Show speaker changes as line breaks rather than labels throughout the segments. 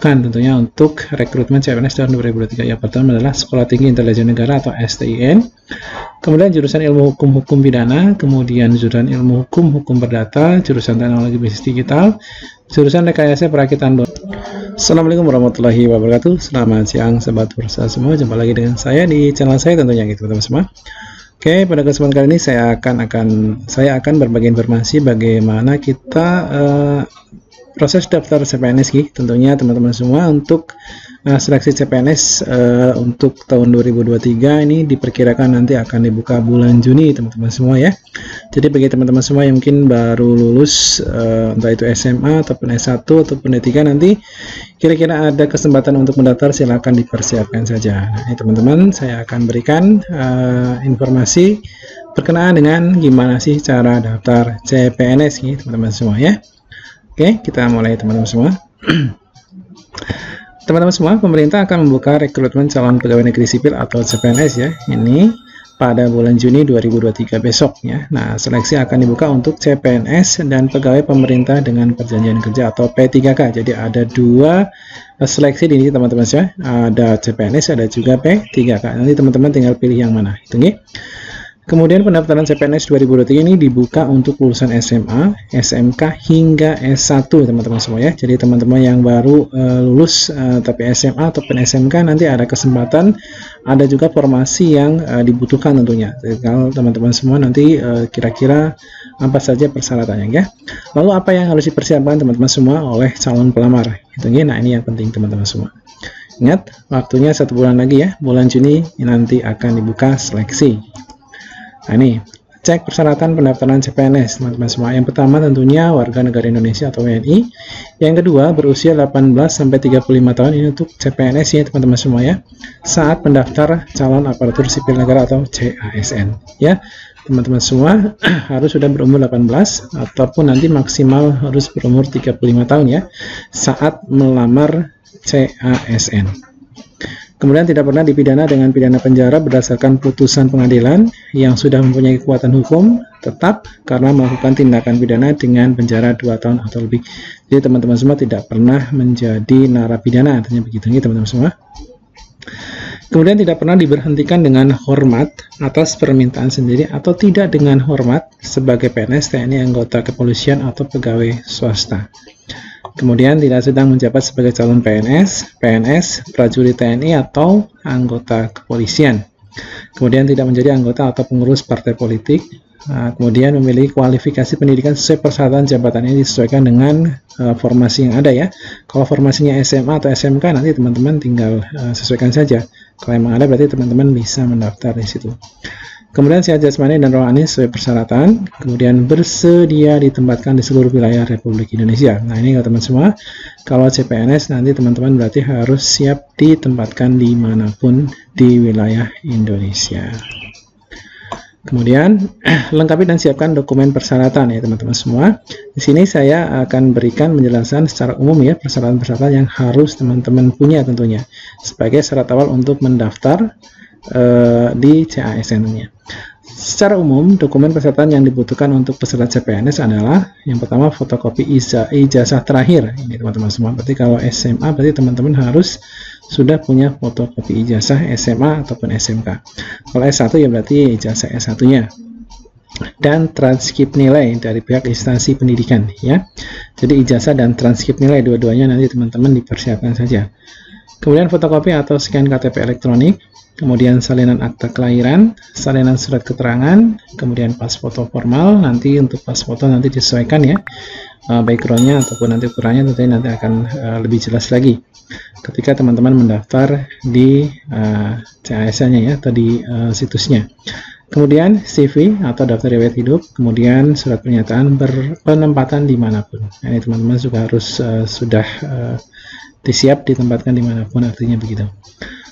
dibutuhkan tentunya untuk rekrutmen CPNS tahun 2023. Yang pertama adalah Sekolah Tinggi Intelijen Negara atau STIN, kemudian jurusan Ilmu Hukum Pidana, kemudian jurusan Ilmu Hukum Perdata, jurusan Teknologi Bisnis Digital, jurusan Rekayasa Perakitan. Assalamualaikum warahmatullahi wabarakatuh. Selamat siang sobat Bursa semua. Jumpa lagi dengan saya di channel saya tentunya gitu teman-teman semua. Oke, pada kesempatan kali ini saya akan berbagi informasi bagaimana kita proses daftar CPNS tentunya teman-teman semua untuk seleksi CPNS untuk tahun 2023 ini diperkirakan nanti akan dibuka bulan Juni teman-teman semua ya. Jadi bagi teman-teman semua yang mungkin baru lulus entah itu SMA ataupun S1 ataupun D3 nanti kira-kira ada kesempatan untuk mendaftar, silahkan dipersiapkan saja. Nah, ini teman-teman saya akan berikan informasi berkenaan dengan gimana sih cara daftar CPNS teman-teman semua ya. Oke, kita mulai teman-teman semua. Teman-teman semua, pemerintah akan membuka rekrutmen calon pegawai negeri sipil atau CPNS ya. Ini pada bulan Juni 2023 besok ya. Nah, seleksi akan dibuka untuk CPNS dan pegawai pemerintah dengan perjanjian kerja atau P3K. Jadi ada dua seleksi di sini teman-teman ya. Ada CPNS, ada juga P3K. Nanti teman-teman tinggal pilih yang mana. Itu nih. Kemudian pendaftaran CPNS 2023 ini dibuka untuk lulusan SMA, SMK hingga S1 teman-teman semua ya. Jadi teman-teman yang baru lulus tapi SMA ataupun SMK nanti ada kesempatan, ada juga formasi yang dibutuhkan tentunya. Jadi kalau teman-teman semua nanti kira-kira apa saja persyaratannya ya. Lalu apa yang harus dipersiapkan teman-teman semua oleh calon pelamar? Nah ini yang penting teman-teman semua. Ingat waktunya 1 bulan lagi ya, bulan Juni nanti akan dibuka seleksi. Nah ini cek persyaratan pendaftaran CPNS teman-teman semua. Yang pertama tentunya warga negara Indonesia atau WNI. Yang kedua berusia 18 sampai 35 tahun, ini untuk CPNS ya teman-teman semua ya. Saat pendaftar calon aparatur sipil negara atau CASN ya. Teman-teman semua harus sudah berumur 18 ataupun nanti maksimal harus berumur 35 tahun ya saat melamar CASN. Kemudian tidak pernah dipidana dengan pidana penjara berdasarkan putusan pengadilan yang sudah mempunyai kekuatan hukum tetap karena melakukan tindakan pidana dengan penjara 2 tahun atau lebih. Jadi teman-teman semua tidak pernah menjadi narapidana, artinya begitu nih teman-teman semua. Kemudian tidak pernah diberhentikan dengan hormat atas permintaan sendiri atau tidak dengan hormat sebagai PNS, TNI, anggota kepolisian atau pegawai swasta. Kemudian tidak sedang menjabat sebagai calon PNS, prajurit TNI atau anggota kepolisian. Kemudian tidak menjadi anggota atau pengurus partai politik. Kemudian memiliki kualifikasi pendidikan sesuai persyaratan jabatannya disesuaikan dengan formasi yang ada ya. Kalau formasinya SMA atau SMK nanti teman-teman tinggal sesuaikan saja. Kalau memang ada berarti teman-teman bisa mendaftar di situ. Kemudian sehat jasmani dan rohani sesuai persyaratan, kemudian bersedia ditempatkan di seluruh wilayah Republik Indonesia. Nah ini teman-teman semua, kalau CPNS nanti teman-teman berarti harus siap ditempatkan dimanapun di wilayah Indonesia. Kemudian lengkapi dan siapkan dokumen persyaratan ya teman-teman semua. Di sini saya akan berikan penjelasan secara umum ya persyaratan-persyaratan yang harus teman-teman punya tentunya sebagai syarat awal untuk mendaftar di CASN-nya. Secara umum, dokumen persyaratan yang dibutuhkan untuk peserta CPNS adalah yang pertama fotokopi ijazah terakhir. Ini teman-teman semua. Berarti kalau SMA berarti teman-teman harus sudah punya fotokopi ijazah SMA ataupun SMK. Kalau S1 ya berarti ijazah S1-nya. Dan transkrip nilai dari pihak instansi pendidikan ya. Jadi ijazah dan transkrip nilai dua-duanya nanti teman-teman dipersiapkan saja. Kemudian fotokopi atau scan KTP elektronik, kemudian salinan akta kelahiran, salinan surat keterangan, kemudian pas foto formal. Nanti untuk pas foto nanti disesuaikan ya backgroundnya ataupun nanti ukurannya tentunya nanti akan lebih jelas lagi ketika teman-teman mendaftar di CASN-nya ya atau di situsnya. Kemudian CV atau daftar riwayat hidup, kemudian surat pernyataan berpenempatan dimanapun. Nah, ini teman-teman juga harus sudah disiap ditempatkan dimanapun, artinya begitu.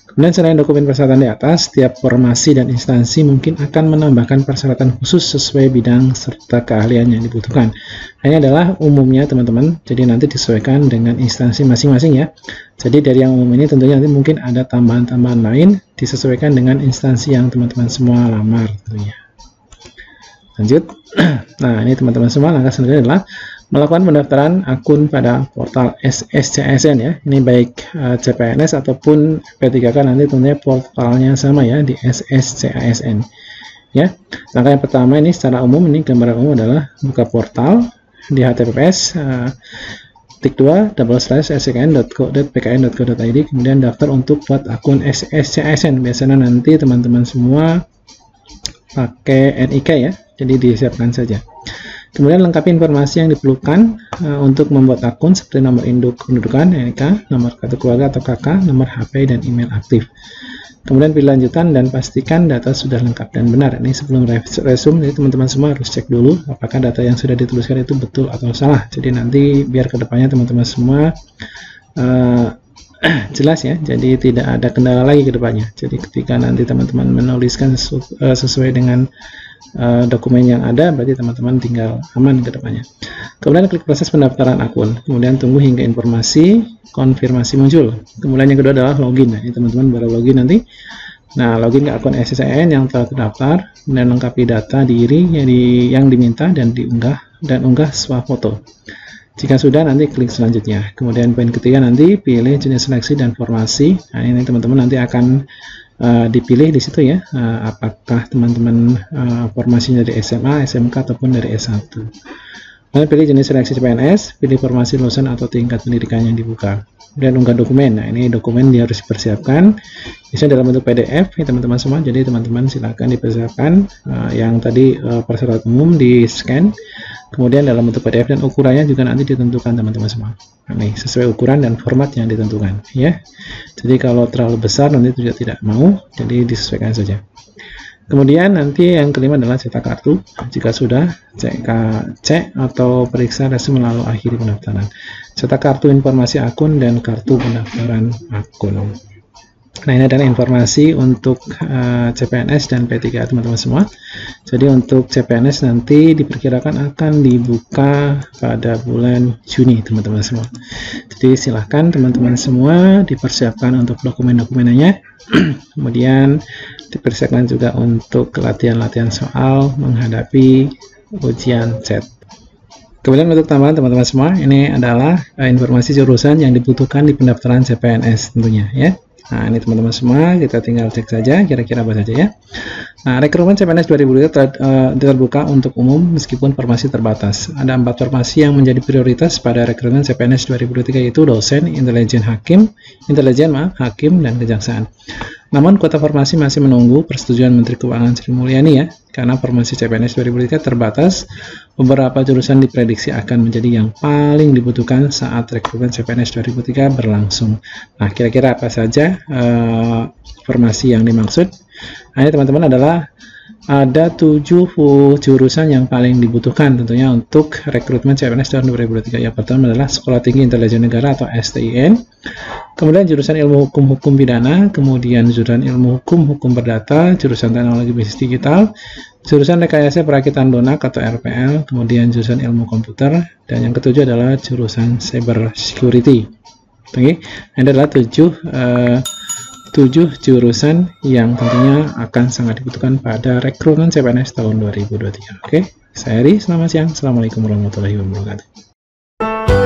Kemudian selain dokumen persyaratan di atas, setiap formasi dan instansi mungkin akan menambahkan persyaratan khusus sesuai bidang serta keahlian yang dibutuhkan. Ini adalah umumnya teman-teman, jadi nanti disesuaikan dengan instansi masing-masing ya. Jadi dari yang umum ini tentunya nanti mungkin ada tambahan-tambahan lain disesuaikan dengan instansi yang teman-teman semua lamar tentunya. Lanjut. Nah ini teman-teman semua, langkah selanjutnya adalah melakukan pendaftaran akun pada portal SSCASN ya. Ini baik CPNS ataupun P3K nanti tentunya portalnya sama ya di SSCASN ya. Langkah yang pertama ini secara umum, ini gambaran umum adalah buka portal di https //scn.pkn.go.id, kemudian daftar untuk buat akun SSCASN. Biasanya nanti teman-teman semua pakai NIK ya, jadi disiapkan saja. Kemudian lengkapi informasi yang diperlukan untuk membuat akun seperti nomor induk kependudukan NIK, nomor kartu keluarga atau KK, nomor HP dan email aktif. Kemudian pilih lanjutan dan pastikan data sudah lengkap dan benar. Ini sebelum resume, jadi teman-teman semua harus cek dulu apakah data yang sudah dituliskan itu betul atau salah. Jadi nanti biar kedepannya teman-teman semua jelas ya, jadi tidak ada kendala lagi kedepannya. Jadi ketika nanti teman-teman menuliskan sesuai dengan dokumen yang ada, berarti teman-teman tinggal aman ke depannya. Kemudian klik proses pendaftaran akun, kemudian tunggu hingga informasi konfirmasi muncul. Kemudian yang kedua adalah login. Nah, ini teman-teman baru login nanti. Nah, login ke akun SSCASN yang telah terdaftar dan lengkapi data diri yang diminta dan unggah swafoto. Jika sudah, nanti klik selanjutnya. Kemudian poin ketiga nanti pilih jenis seleksi dan formasi. Nah, ini teman-teman nanti akan dipilih di situ ya, apakah teman-teman formasinya dari SMA, SMK ataupun dari S1. Lalu pilih jenis seleksi CPNS, pilih formasi lulusan atau tingkat pendidikan yang dibuka, dan unggah dokumen. Nah, ini dokumen dia harus dipersiapkan, bisa dalam bentuk PDF ya teman-teman semua. Jadi teman-teman silakan dipersiapkan yang tadi persyaratan umum di scan, kemudian dalam bentuk PDF, dan ukurannya juga nanti ditentukan teman-teman semua. Nah, nih sesuai ukuran dan format yang ditentukan ya. Jadi kalau terlalu besar nanti juga tidak mau, jadi disesuaikan saja. Kemudian nanti yang kelima adalah cetak kartu. Jika sudah, cek atau periksa resume lalu akhiri pendaftaran. Cetak kartu informasi akun dan kartu pendaftaran akun. Nah, ini adalah informasi untuk CPNS dan P3K teman-teman semua. Jadi untuk CPNS nanti diperkirakan akan dibuka pada bulan Juni teman-teman semua. Jadi silahkan teman-teman semua dipersiapkan untuk dokumen-dokumennya. Kemudian dipersiapkan juga untuk latihan-latihan soal menghadapi ujian CET. Kemudian untuk tambahan teman-teman semua, ini adalah informasi jurusan yang dibutuhkan di pendaftaran CPNS tentunya ya. Nah, ini teman-teman semua, kita tinggal cek saja kira-kira apa saja ya. Nah, rekrutmen CPNS 2023 terbuka untuk umum meskipun formasi terbatas. Ada 4 formasi yang menjadi prioritas pada rekrutmen CPNS 2023, yaitu dosen, intelijen hakim, dan kejaksaan. Namun kuota formasi masih menunggu persetujuan Menteri Keuangan Sri Mulyani ya, karena formasi CPNS 2023 terbatas. Beberapa jurusan diprediksi akan menjadi yang paling dibutuhkan saat rekrutmen CPNS 2023 berlangsung. Nah, kira-kira apa saja formasi yang dimaksud? Nah, ini teman-teman adalah ada 7 jurusan yang paling dibutuhkan tentunya untuk rekrutmen CPNS tahun 2023. Yang pertama adalah Sekolah Tinggi Intelijen Negara atau STIN, kemudian jurusan Ilmu Hukum Pidana, kemudian jurusan Ilmu Hukum Perdata, jurusan Teknologi Bisnis Digital, jurusan Rekayasa Perakitan Lunak atau RPL, kemudian jurusan Ilmu Komputer, dan yang ketujuh adalah jurusan Cyber Security. Oke, ini adalah 7 jurusan yang tentunya akan sangat dibutuhkan pada rekrutmen CPNS tahun 2023. Oke, saya Heri, selamat siang. Assalamualaikum warahmatullahi wabarakatuh.